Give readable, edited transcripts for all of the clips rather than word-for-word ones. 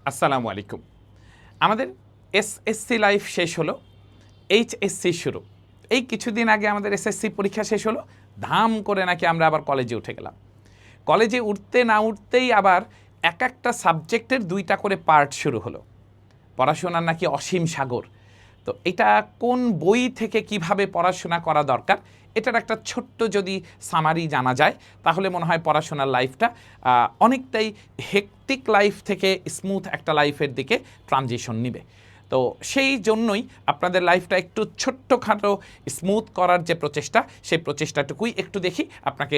আসসালামু আলাইকুম। আমাদের এসএসসি লাইফ শেষ হলো, এইচএসসি শুরু। এই কিছুদিন আগে আমাদের এসএসসি পরীক্ষা শেষ হলো, ধাম করে নাকি আমরা আবার কলেজে উঠে গেলাম। কলেজে উঠতে না উঠতেই আবার এক একটা সাবজেক্টের ২টা করে পার্ট শুরু হলো। পড়াশোনার নাকি অসীম সাগর। তো এটা কোন বই থেকে কিভাবে পড়াশোনা করা দরকার, এটার একটা ছোট্ট যদি সামারি জানা যায় তাহলে মনে হয় পড়াশোনার লাইফটা অনেকটাই হেক্টিক লাইফ থেকে স্মুথ একটা লাইফের দিকে ট্রানজিশন নিবে। তো সেই জন্যই আপনাদের লাইফটা একটু ছোট্টখাটো স্মুথ করার যে প্রচেষ্টা, সেই প্রচেষ্টাটুকুই একটু দেখি আপনাকে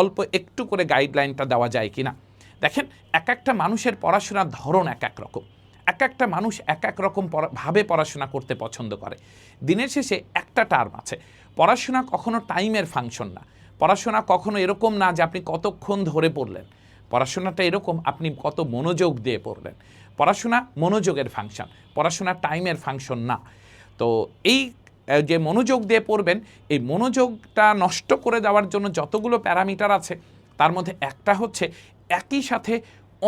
অল্প একটু করে গাইডলাইনটা দেওয়া যায় কি না। দেখেন, এক একটা মানুষের পড়াশোনার ধরন এক এক রকম, এক একটা মানুষ এক এক রকম ভাবে পড়াশোনা করতে পছন্দ করে। দিনের শেষে একটা টার্ম আছে, পড়াশোনা কখনো টাইমের ফাংশন না। পড়াশোনা কখনো এরকম না যে আপনি কতক্ষণ ধরে পড়লেন। পড়াশোনাটা এরকম আপনি কত মনোযোগ দিয়ে পড়লেন। পড়াশোনা মনোযোগের ফাংশন, পড়াশোনা টাইমের ফাংশন না। তো এই যে মনোযোগ দিয়ে পড়বেন, এই মনোযোগটা নষ্ট করে দেওয়ার জন্য যতগুলো প্যারামিটার আছে তার মধ্যে একটা হচ্ছে একই সাথে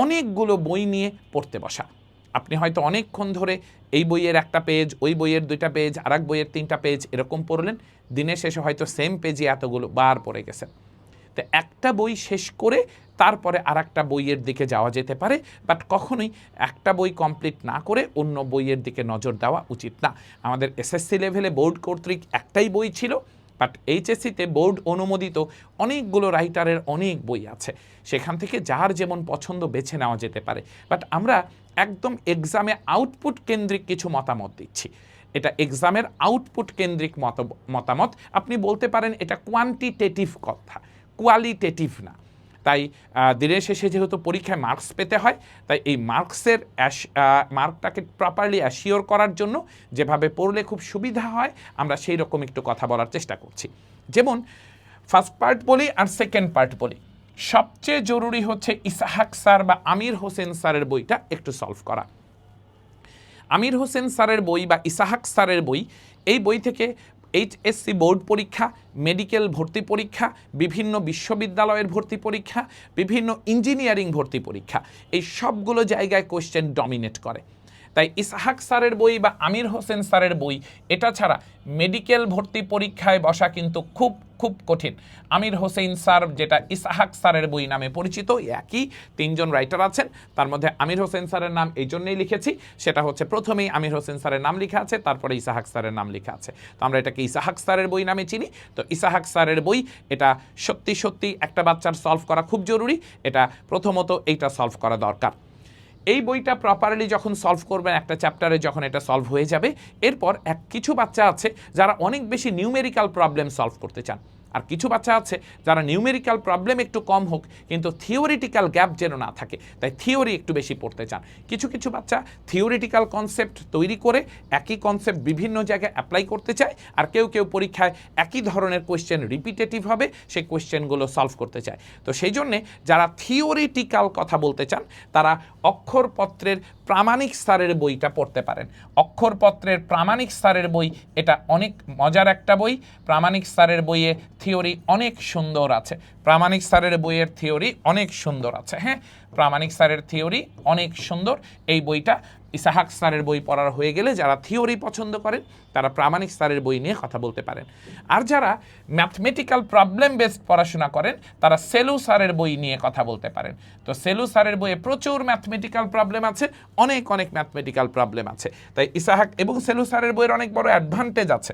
অনেকগুলো বই নিয়ে পড়তে বসা। আপনি হয়তো অনেকক্ষণ ধরে এই বইয়ের একটা পেজ, ওই বইয়ের 2টা পেজ, আর এক বইয়ের 3টা পেজ এরকম পড়লেন। দিনের শেষে হয়তো সেম পেজে এতগুলো বার পড়ে গেছেন। তো একটা বই শেষ করে তারপরে আর একটা বইয়ের দিকে যাওয়া যেতে পারে, বাট কখনোই একটা বই কমপ্লিট না করে অন্য বইয়ের দিকে নজর দেওয়া উচিত না। আমাদের এসএসসি লেভেলে বোর্ড কর্তৃক একটাই বই ছিল, বাট এইচএসসিতে বোর্ড অনুমোদিত অনেকগুলো রাইটারের অনেক বই আছে, সেখান থেকে যার যেমন পছন্দ বেছে নেওয়া যেতে পারে। বাট আমরা একদম এক্সামে আউটপুট কেন্দ্রিক কিছু মতামত দিচ্ছি। এটা এক্সামের আউটপুট কেন্দ্রিক মতামত। আপনি বলতে পারেন এটা কোয়ান্টিটেটিভ কথা, কোয়ালিটেটিভ না। তাই দিনের শেষে যেহেতু পরীক্ষায় মার্কস পেতে হয়, তাই এই মার্কসের মার্কটাকে প্রপারলি অ্যাসিওর করার জন্য যেভাবে পড়লে খুব সুবিধা হয় আমরা সেই রকম একটু কথা বলার চেষ্টা করছি। যেমন ফার্স্ট পার্ট বলি আর সেকেন্ড পার্ট বলি। সবচেয়ে জরুরি হচ্ছে ইসাহাক স্যার বা আমির হোসেন স্যারের বইটা একটু সলভ করা। আমির হোসেন স্যারের বই বা ইসাহাক স্যারের বই, এই বই থেকে এইচএসসি বোর্ড পরীক্ষা, মেডিকেল ভর্তি পরীক্ষা, বিভিন্ন বিশ্ববিদ্যালয়ের ভর্তি পরীক্ষা, বিভিন্ন ইঞ্জিনিয়ারিং ভর্তি পরীক্ষা, এই সবগুলো জায়গায় কোয়েশ্চেন ডমিনেট করে। তাই ইসাহাক স্যারের বই বা আমির হোসেন স্যারের বই এটা ছাড়া মেডিকেল ভর্তি পরীক্ষায় বসা কিন্তু খুব খুব কঠিন। আমির হোসেন স্যার, যেটা ইসাহাক স্যারের বই নামে পরিচিত, একই 3জন রাইটার আছেন। তার মধ্যে আমির হোসেন স্যারের নাম এই জন্যই লিখেছি, সেটা হচ্ছে প্রথমেই আমির হোসেন স্যারের নাম লেখা আছে, তারপরে ইসাহাক স্যারের নাম লেখা আছে। তো আমরা এটাকে ইসাহাক স্যারের বই নামে চিনি। তো ইসাহাক স্যারের বই এটা সত্যি সত্যি একটা বাচ্চার সলভ করা খুব জরুরি। এটা প্রথমত এইটা সলভ করা দরকার। এই বইটা প্রপারলি যখন সলভ করবেন, একটা চ্যাপ্টারে যখন এটা সলভ হয়ে যাবে, এরপর কিছু বাচ্চা আছে যারা অনেক বেশি নিউমেরিক্যাল প্রবলেম সলভ করতে চান, আর কিছু বাচ্চা আছে যারা নিউমেরিক্যাল প্রবলেম একটু কম হোক কিন্তু থিওরিটিক্যাল গ্যাপ যেন না থাকে, তাই থিওরি একটু বেশি পড়তে চান। কিছু কিছু বাচ্চা থিওরিটিক্যাল কনসেপ্ট তৈরি করে একই কনসেপ্ট বিভিন্ন জায়গায় অ্যাপ্লাই করতে চায়, আর কেউ কেউ পরীক্ষায় একই ধরনের কোয়েশ্চেন রিপিটেটিভ হবে, সেই কোয়েশ্চেনগুলো সলভ করতে চায়। তো সেই জন্যে যারা থিওরিটিক্যাল কথা বলতে চান তারা অক্ষরপত্রের প্রামাণিক স্তরের বইটা পড়তে পারেন। অক্ষরপত্রের প্রামাণিক স্তরের বই এটা অনেক মজার একটা বই। প্রামাণিক স্তরের বইয়ে থিওরি অনেক সুন্দর আছে, প্রামাণিক স্তরের বইয়ের থিওরি অনেক সুন্দর আছে। হ্যাঁ, প্রামাণিক স্তরের থিওরি অনেক সুন্দর। এই বইটা ইসাহাক স্যারের বই পড়ার হয়ে গেলে যারা থিওরি পছন্দ করেন তারা প্রামাণিক স্যারের বই নিয়ে কথা বলতে পারেন। আর যারা ম্যাথমেটিক্যাল প্রবলেম বেসড পড়াশোনা করেন তারা সেলু স্যারের বই নিয়ে কথা বলতে পারেন। তো সেলু স্যারের বইয়ে প্রচুর ম্যাথমেটিক্যাল প্রবলেম আছে, অনেক অনেক ম্যাথমেটিক্যাল প্রবলেম আছে। তাই ইসাহাক এবং সেলু স্যারের বইয়ের অনেক বড় অ্যাডভান্টেজ আছে,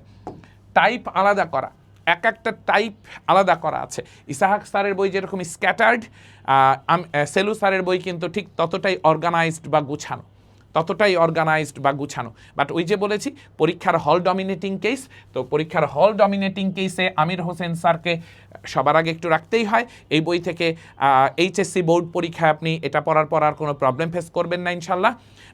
টাইপ আলাদা করা, এক একটা টাইপ আলাদা করা আছে। ইসাহাক স্যারের বই যেরকম স্ক্যাটার্ড, সেলু স্যারের বই কিন্তু ঠিক ততটাই অর্গানাইজড বা গুছানো। বাট ওই যে বলেছি পরীক্ষার হল ডমিনেটিং কেস, তো পরীক্ষার হল ডমিনেটিং কেসে আমির হোসেন স্যারকে সবার আগে একটু রাখতেই হয়। এই বই থেকে এইচএসসি বোর্ড পরীক্ষায় আপনি এটা পড়ার পর আর কোনো প্রবলেম ফেস করবেন না ইনশাল্লাহ।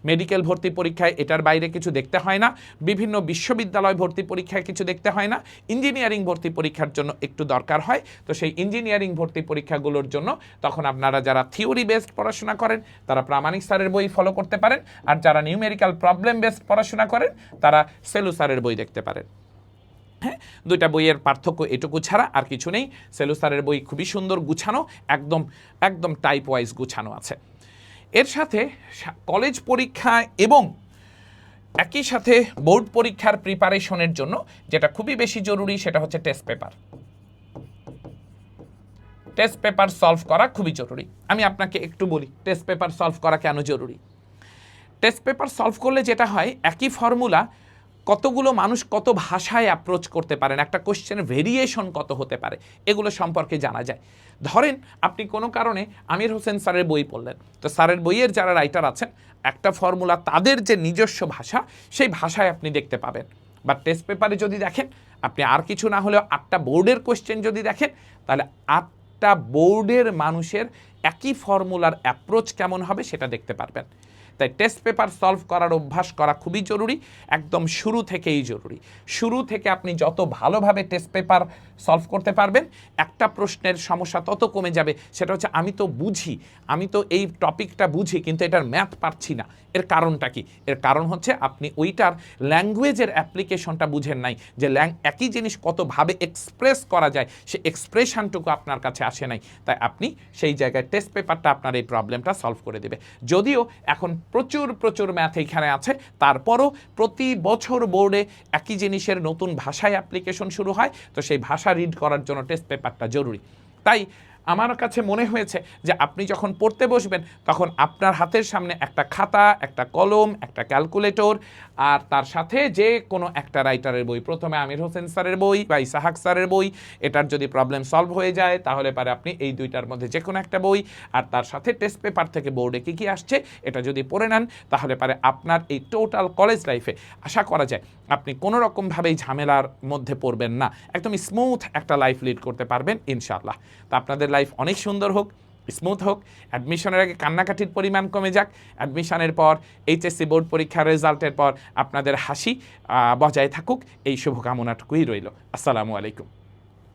মেডিকেল ভর্তি পরীক্ষায় এটার বাইরে কিছু দেখতে হয় না, বিভিন্ন বিশ্ববিদ্যালয় ভর্তি পরীক্ষায় কিছু দেখতে হয় না, ইঞ্জিনিয়ারিং ভর্তি পরীক্ষার জন্য একটু দরকার হয়। তো সেই ইঞ্জিনিয়ারিং ভর্তি পরীক্ষাগুলোর জন্য তখন আপনারা যারা থিওরি বেসড পড়াশোনা করেন তারা প্রামাণিক স্যারের বই ফলো করতে পারেন, আর যারা নিউমেরিক্যাল প্রবলেম বেসড পড়াশোনা করেন তারা সেলু স্যারের বই দেখতে পারেন। হ্যাঁ, দুইটা বইয়ের পার্থক্য এটুকু ছাড়া আর কিছু নেই। সেলু স্যারের বই খুবই সুন্দর গুছানো, একদম একদম টাইপ ওয়াইজ গুছানো আছে। এর সাথে কলেজ পরীক্ষা এবং একই সাথে বোর্ড পরীক্ষার প্রিপারেশনের জন্য যেটা খুবই বেশি জরুরি সেটা হচ্ছে test paper. Test paper solve করা খুবই জরুরি। আমি আপনাকে একটু বলি টেস্ট পেপার সলভ করা কেন জরুরি। টেস্ট পেপার সলভ করলে যেটা হয়, একই ফর্মুলা কতগুলো মানুষ কত ভাষায় অ্যাপ্রোচ করতে পারেন, একটা কোশ্চেনের ভেরিয়েশন কত হতে পারে, এগুলো সম্পর্কে জানা যায়। ধরেন আপনি কোনো কারণে আমির হোসেন স্যারের বই পড়লেন, তো স্যারের বইয়ের যারা রাইটার আছেন একটা ফর্মুলা তাদের যে নিজস্ব ভাষা সেই ভাষায় আপনি দেখতে পাবেন। বা টেস্ট পেপারে যদি দেখেন আপনি আর কিছু না হলেও 8টা বোর্ডের কোশ্চেন যদি দেখেন, তাহলে 8টা বোর্ডের মানুষের একই ফর্মুলার অ্যাপ্রোচ কেমন হবে সেটা দেখতে পারবেন। তাই টেস্ট পেপার সলভ করার অভ্যাস করা খুবই জরুরি, একদম শুরু থেকেই জরুরি। শুরু থেকে আপনি যত ভালোভাবে টেস্ট পেপার সলভ করতে পারবেন, একটা প্রশ্নের সমস্যা তত কমে যাবে। সেটা হচ্ছে আমি তো বুঝি, আমি তো এই টপিকটা বুঝি, কিন্তু এটার ম্যাথ পারছি না। এর কারণটা কি? এর কারণ হচ্ছে আপনি ওইটার ল্যাঙ্গুয়েজের অ্যাপ্লিকেশনটা বুঝেন নাই, যে একই জিনিস কতভাবে এক্সপ্রেস করা যায় সে এক্সপ্রেশনটুকু আপনার কাছে আসে নাই। তাই আপনি সেই জায়গায় টেস্ট পেপারটা আপনার এই প্রবলেমটা সলভ করে দেবে। যদিও এখন প্রচুর ম্যাথ এইখানে আছে, তারপরও প্রতি বছর বোর্ডে একই জিনিসের নতুন ভাষায় অ্যাপ্লিকেশন শুরু হয়, তো সেই ভাষা রিড করার জন্য টেস্ট পেপারটা জরুরি। তাই আমার কাছে মনে হয়েছে যে আপনি যখন পড়তে বসবেন তখন আপনার হাতের সামনে একটা খাতা, একটা কলম, একটা ক্যালকুলেটর, আর তার সাথে যে কোনো একটা রাইটারের বই, প্রথমে আমির হোসেন স্যারের বই বা ইসাহাক স্যারের বই, এটার যদি প্রবলেম সলভ হয়ে যায় তাহলে পারে আপনি এই দুইটার মধ্যে যে কোনো একটা বই, আর তার সাথে টেস্ট পেপার থেকে বোর্ডে কী কী আসছে এটা যদি পড়ে নেন, তাহলে পারে আপনার এই টোটাল কলেজ লাইফে আশা করা যায় আপনি কোনো রকমভাবেই ঝামেলার মধ্যে পড়বেন না, একদম স্মুথ একটা লাইফ লিড করতে পারবেন ইনশাআল্লাহ। তো আপনাদের লাইফ অনেক সুন্দর হোক, স্মুথ হোক, অ্যাডমিশনের আগে কান্নাকাটির পরিমাণ কমে যাক, অ্যাডমিশনের পর এইচএসসি বোর্ড পরীক্ষার রেজাল্টের পর আপনাদের হাসি বজায় থাকুক, এই শুভকামনাটুকুই রইল। আসসালামু আলাইকুম।